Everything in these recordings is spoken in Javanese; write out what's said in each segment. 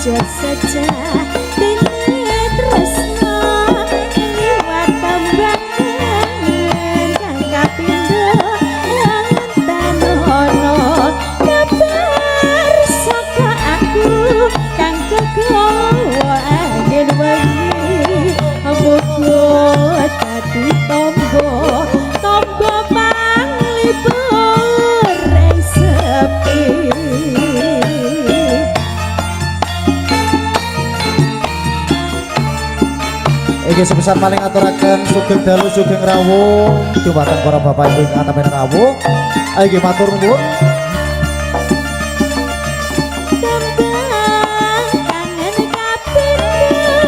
wujud sejati tresno liwat tembangan kang kapindo enten ono kabar saka aku kang kegawa angin wengi muga dadi tombo panglipur ing sepi. Iki sebesar paling aturaken sugeng dalu sugeng rawuh dumateng para bapak ibu ing atapen rawuh. Ayo nggih matur nuwun. Kangen kapindo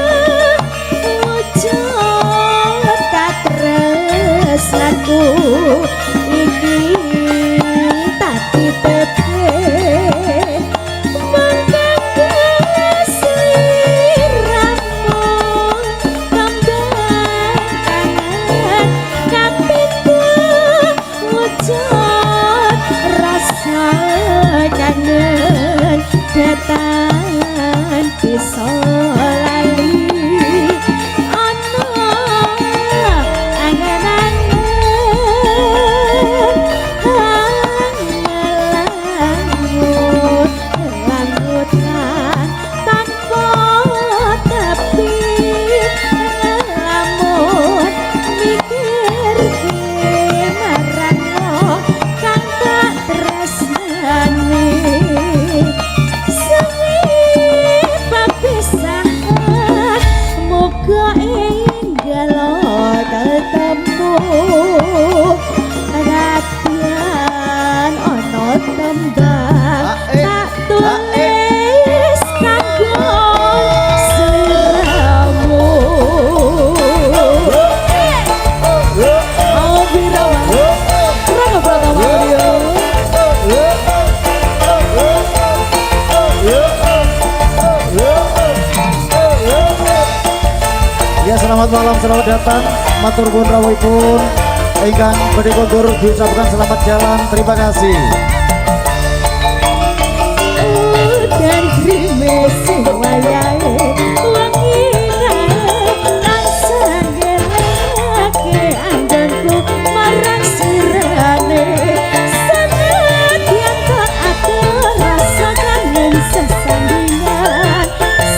wujud katresnaku iki tadi tepe datang bisa lali ono angen-angen langutan tanpa tepi lamun mikir marano kang tak tresnani muga enggal ketemu ratian ono tembang tak tulis kanggo sliramu. Oh birawa Rangga Pratama Ya selamat malam, selamat datang. Matur nuwun rawuhipun ingkang badhe kondur diucapkan selamat jalan. Terima kasih. Dan grimes sing wayahe wangi langsung gelake anggonku marang sirane sanadyan tak atur rasa kangen sesandingan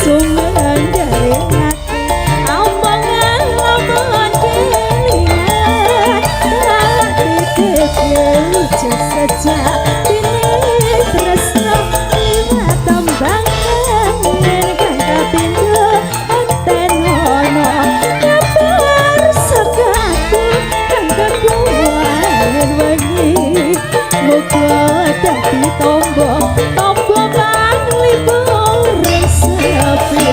sumeng dari hati omongan lamun kelingan tak ditekel wujud sejati tresno liwat tembangan kang kapindo enten ono kabar saka aku kang keguwen wengi muga dadi tombo panglipur ing sepi.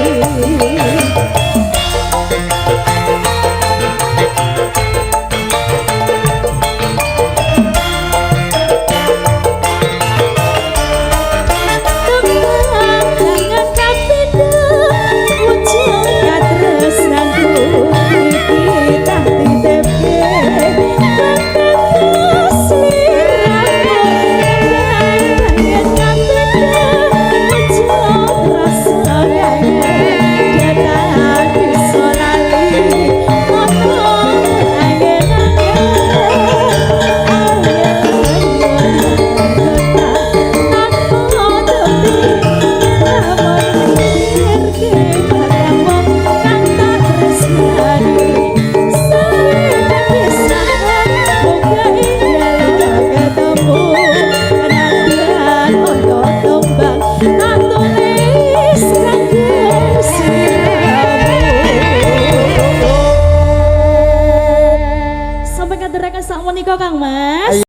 Sampai kaderakan sak menika Kang Mas.